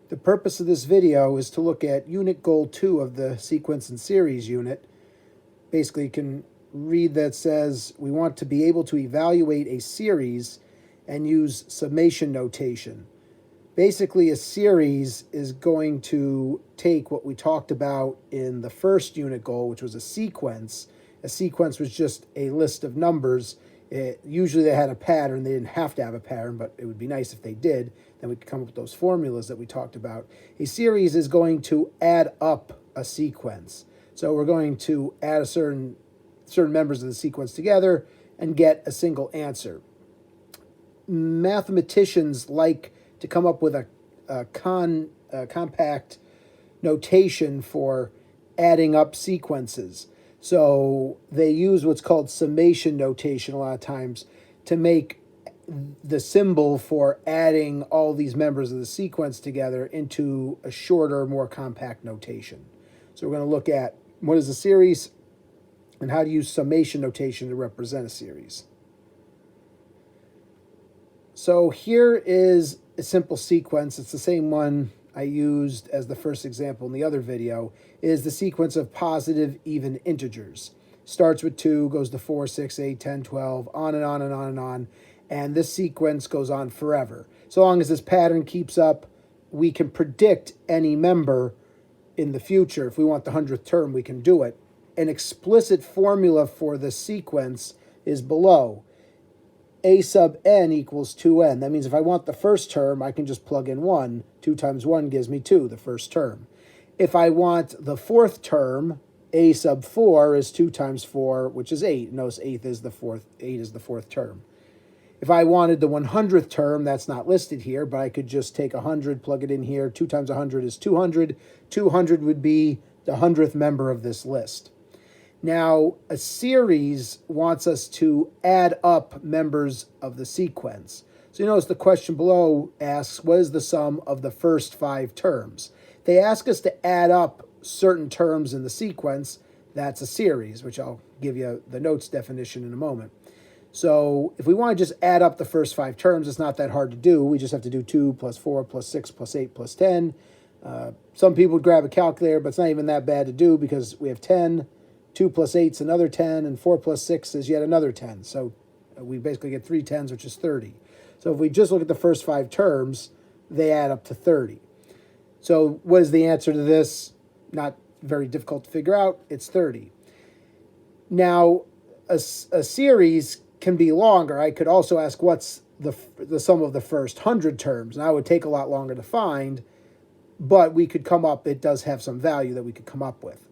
The purpose of this video is to look at unit goal 2 of the sequence and series unit. Basically, you can read that says we want to be able to evaluate a series and use summation notation. Basically, a series is going to take what we talked about in the first unit goal, which was a sequence. A sequence was just a list of numbers. Usually they had a pattern. They didn't have to have a pattern, but it would be nice if they did. Then we could come up with those formulas that we talked about. A series is going to add up a sequence. So we're going to add a certain members of the sequence together and get a single answer. Mathematicians like to come up with a compact notation for adding up sequences. So they use what's called summation notation a lot of times to make the symbol for adding all these members of the sequence together into a shorter, more compact notation. So we're going to look at what is a series and how to use summation notation to represent a series. So here is a simple sequence. It's the same one I used as the first example in the other video. It is the sequence of positive even integers. Starts with 2, goes to 4, 6, 8, 10, 12, on and on and on and on. And this sequence goes on forever. So long as this pattern keeps up, we can predict any member in the future. If we want the 100th term, we can do it. An explicit formula for this sequence is below. A sub n equals 2n. That means if I want the first term, I can just plug in 1. 2 times 1 gives me 2, the first term. If I want the fourth term, a sub 4 is 2 times 4, which is 8. Notice 8 is the fourth term. If I wanted the 100th term, that's not listed here, but I could just take 100, plug it in here. 2 times 100 is 200. 200 would be the 100th member of this list. Now, a series wants us to add up members of the sequence. So you notice the question below asks, what is the sum of the first 5 terms? They ask us to add up certain terms in the sequence. That's a series, which I'll give you the notes definition in a moment. So if we want to just add up the first 5 terms, it's not that hard to do. We just have to do 2 plus 4 plus 6 plus 8 plus 10. Some people would grab a calculator, but it's not even that bad to do because we have 10. 2 plus 8 is another 10, and 4 plus 6 is yet another 10. So we basically get 3 tens, which is 30. So if we just look at the first 5 terms, they add up to 30. So what is the answer to this? Not very difficult to figure out. It's 30. Now, a series can be longer. I could also ask what's the sum of the first 100 terms. And that would take a lot longer to find, but we could come up, it does have some value that we could come up with.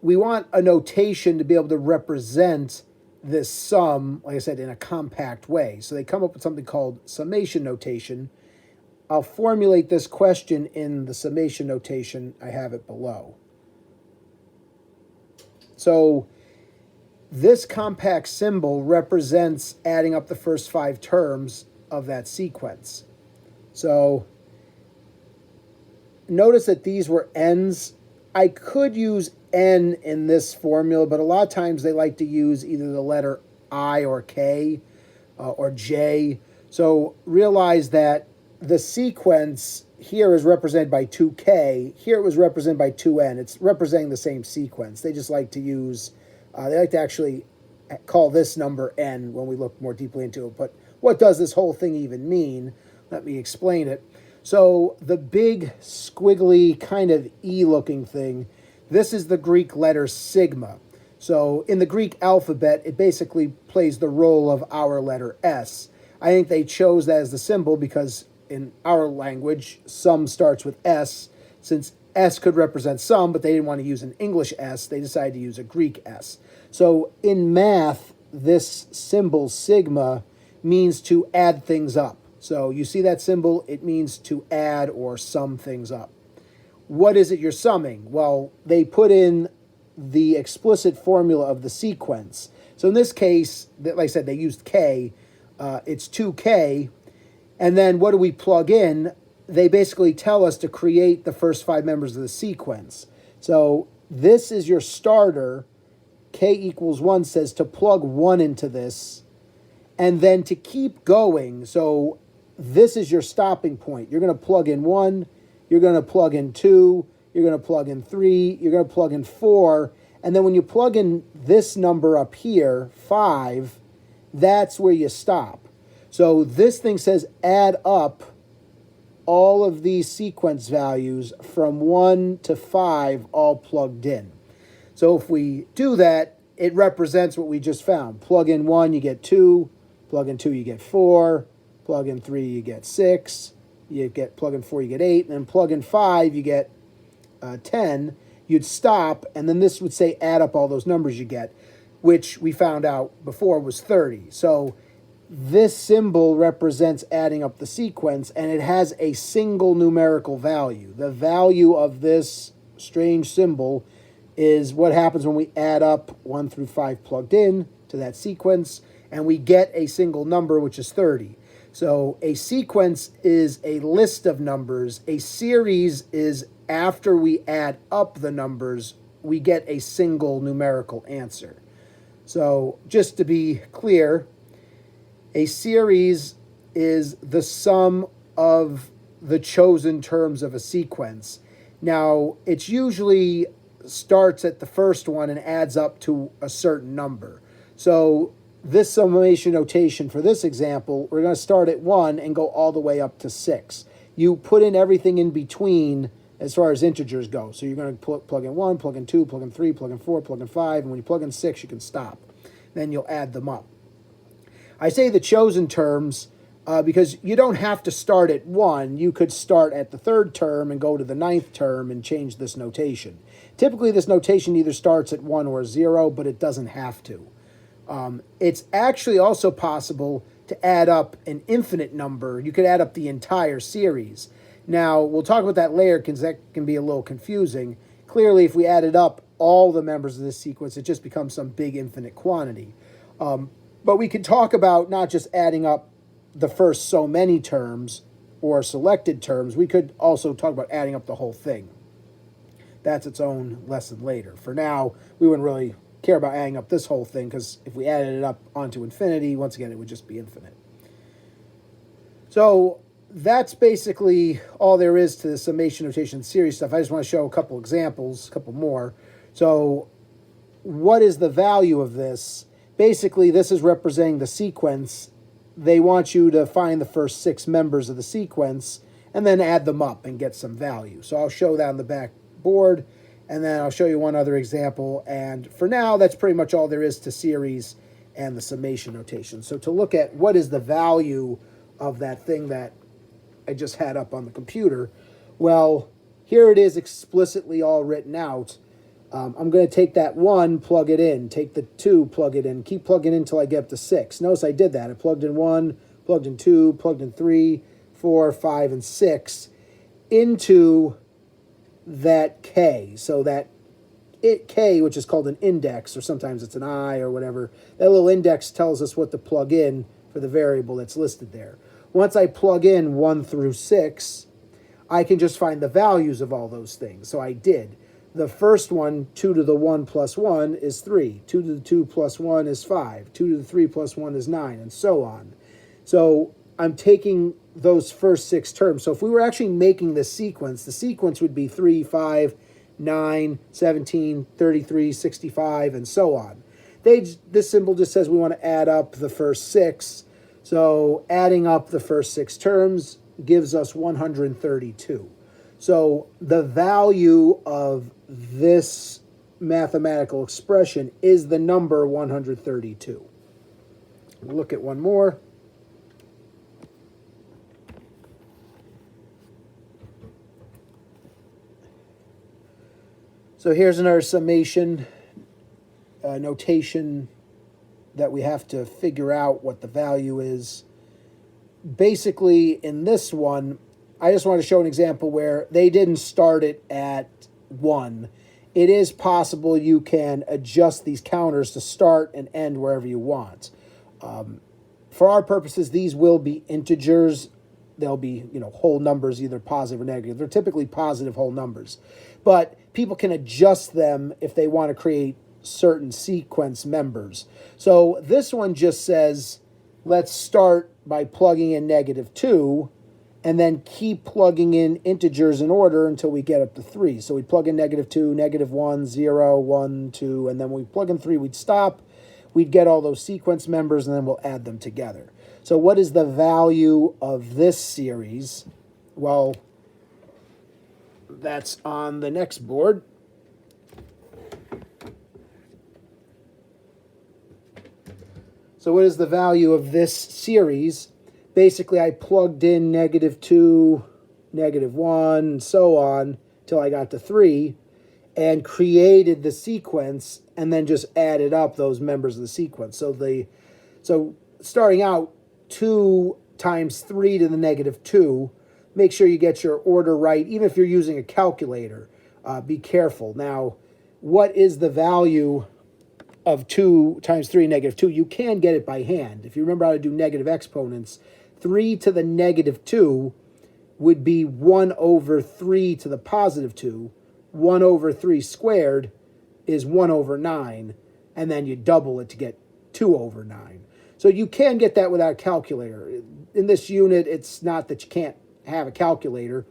We want a notation to be able to represent this sum, like I said, in a compact way. So they come up with something called summation notation. I'll formulate this question in the summation notation. I have it below. So this compact symbol represents adding up the first 5 terms of that sequence. So notice that these were n's. I could use n in this formula, but a lot of times they like to use either the letter I or K or J. So realize that the sequence here is represented by 2K. Here it was represented by 2N. It's representing the same sequence. They just like to use, they like to actually call this number N when we look more deeply into it. But what does this whole thing even mean? Let me explain it. So the big squiggly kind of E-looking thing, this is the Greek letter sigma. So in the Greek alphabet, it basically plays the role of our letter S. I think they chose that as the symbol because in our language, sum starts with S. Since S could represent sum, but they didn't want to use an English S, they decided to use a Greek S. So in math, this symbol sigma means to add things up. So you see that symbol, it means to add or sum things up. What is it you're summing? Well, they put in the explicit formula of the sequence. So in this case, like I said, they used K. It's 2K. And then what do we plug in? They basically tell us to create the first 5 members of the sequence. So this is your starter. K equals 1 says to plug 1 into this. And then to keep going, so this is your stopping point. You're going to plug in 1, you're going to plug in 2, you're going to plug in 3, you're going to plug in 4, and then when you plug in this number up here, 5, that's where you stop. So this thing says add up all of these sequence values from 1 to 5 all plugged in. So if we do that, it represents what we just found. Plug in 1, you get 2. Plug in 2, you get 4. Plug in 3, you get 6. Plug in 4, you get 8. And then plug in 5, you get 10. You'd stop, and then this would say add up all those numbers you get, which we found out before was 30. So this symbol represents adding up the sequence, and it has a single numerical value. The value of this strange symbol is what happens when we add up 1 through 5 plugged in to that sequence, and we get a single number, which is 30. So a sequence is a list of numbers. A series is after we add up the numbers, we get a single numerical answer. So just to be clear, a series is the sum of the chosen terms of a sequence. Now, it's usually starts at the first one and adds up to a certain number. So this summation notation for this example, we're going to start at 1 and go all the way up to 6. You put in everything in between as far as integers go. So you're going to plug in 1, plug in 2, plug in 3, plug in 4, plug in 5, and when you plug in 6, you can stop. Then you'll add them up. I say the chosen terms because you don't have to start at 1. You could start at the 3rd term and go to the 9th term and change this notation. Typically, this notation either starts at 1 or 0, but it doesn't have to. It's actually also possible to add up an infinite number. You could add up the entire series. Now, we'll talk about that later because that can be a little confusing. Clearly, if we added up all the members of this sequence, it just becomes some big infinite quantity. But we could talk about not just adding up the first so many terms or selected terms. We could also talk about adding up the whole thing. That's its own lesson later. For now, we wouldn't really care about adding up this whole thing because if we added it up onto infinity, once again, it would just be infinite. So that's basically all there is to the summation notation series stuff. I just want to show a couple examples, a couple more. So what is the value of this? Basically, this is representing the sequence. They want you to find the first 6 members of the sequence and then add them up and get some value. So I'll show that on the back board, and then I'll show you one other example. And for now, that's pretty much all there is to series and the summation notation. So to look at what is the value of that thing that I just had up on the computer, well, here it is explicitly all written out. I'm going to take that 1, plug it in, take the 2, plug it in, keep plugging in until I get up to 6. Notice I did that. I plugged in 1, plugged in 2, plugged in 3, 4, 5, and 6 into that K. So that K, which is called an index, or sometimes it's an I or whatever, that little index tells us what to plug in for the variable that's listed there. Once I plug in 1 through 6, I can just find the values of all those things. So I did. The first one, 2 to the 1 plus 1 is 3. 2 to the 2 plus 1 is 5. 2 to the 3 plus 1 is 9, and so on. So I'm taking those first 6 terms. So if we were actually making this sequence, the sequence would be 3, 5, 9, 17, 33, 65, and so on. This symbol just says we want to add up the first 6. So adding up the first 6 terms gives us 132. So the value of this mathematical expression is the number 132. We'll look at one more. So here's another summation notation that we have to figure out what the value is. Basically, in this one, I just want to show an example where they didn't start it at 1. It is possible you can adjust these counters to start and end wherever you want. For our purposes, these will be integers. They'll be, whole numbers, either positive or negative. They're typically positive whole numbers. But people can adjust them if they want to create certain sequence members. So this one just says, let's start by plugging in -2, and then keep plugging in integers in order until we get up to 3. So we plug in -2, -1, 0, 1, 2, and then when we plug in 3, we'd stop. We'd get all those sequence members, and then we'll add them together. So what is the value of this series? Well, that's on the next board. So what is the value of this series? Basically, I plugged in -2, -1, and so on till I got to 3, and created the sequence, and then just added up those members of the sequence. So starting out, 2 times 3 to the -2. Make sure you get your order right, even if you're using a calculator. Be careful. Now, what is the value of 2 times 3 -2? You can get it by hand. If you remember how to do negative exponents, 3 to the -2 would be 1 over 3 to the +2. 1 over 3 squared is 1 over 9, and then you double it to get 2 over 9. So you can get that without a calculator. In this unit, it's not that you can't have a calculator,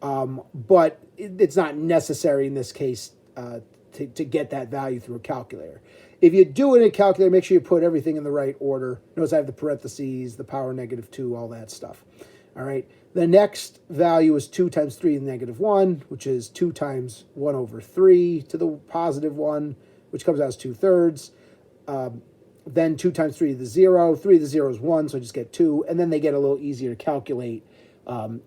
but it's not necessary in this case to get that value through a calculator. If you do it in a calculator, make sure you put everything in the right order. Notice I have the parentheses, the power -2, all that stuff. All right. The next value is 2 times 3 to the -1, which is 2 times 1 over 3 to the +1, which comes out as 2/3. Then 2 times 3 to the 0. 3 to the 0 is 1, so I just get 2. And then they get a little easier to calculate.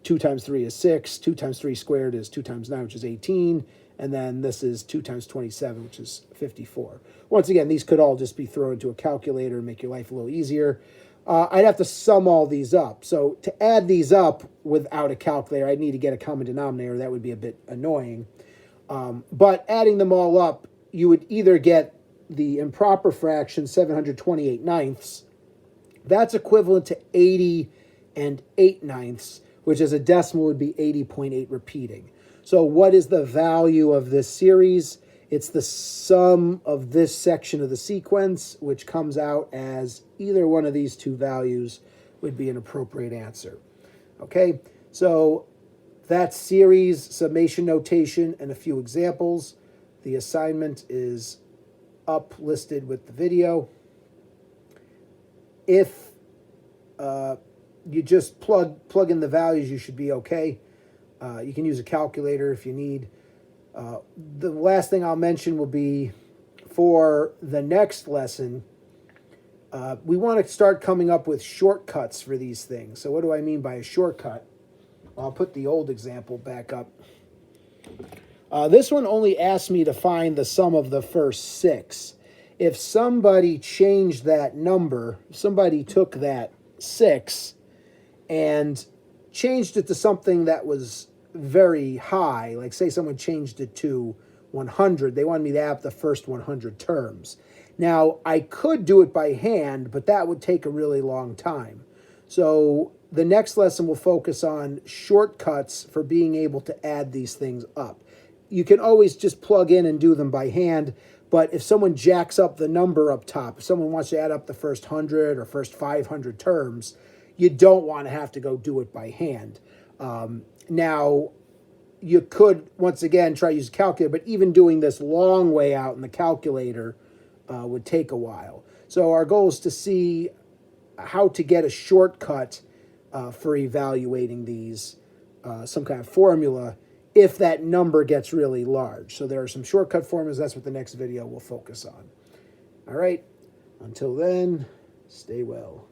2 times 3 is 6. 2 times 3 squared is 2 times 9, which is 18. And then this is 2 times 27, which is 54. Once again, these could all just be thrown into a calculator and make your life a little easier. I'd have to sum all these up. So to add these up without a calculator, I'd need to get a common denominator. That would be a bit annoying. But adding them all up, you would either get the improper fraction, 728 ninths. That's equivalent to 80 and 8 ninths, which as a decimal would be 80.8 repeating. So what is the value of this series? It's the sum of this section of the sequence, which comes out as either one of these two values would be an appropriate answer. Okay, so that's series, summation notation, and a few examples. The assignment is up listed with the video. If you just plug in the values, you should be okay. You can use a calculator if you need. The last thing I'll mention will be for the next lesson, we want to start coming up with shortcuts for these things. So what do I mean by a shortcut? I'll put the old example back up. This one only asked me to find the sum of the first 6. If somebody changed that number, somebody took that 6 and changed it to something that was very high, like say someone changed it to 100, they wanted me to add the first 100 terms. Now, I could do it by hand, but that would take a really long time. So the next lesson will focus on shortcuts for being able to add these things up. You can always just plug in and do them by hand, but if someone jacks up the number up top, if someone wants to add up the first 100 or first 500 terms, you don't want to have to go do it by hand. Now, you could, once again, try to use a calculator, but even doing this long way out in the calculator would take a while. So our goal is to see how to get a shortcut for evaluating these, some kind of formula, if that number gets really large. So there are some shortcut formulas. That's what the next video will focus on. All right. Until then, stay well.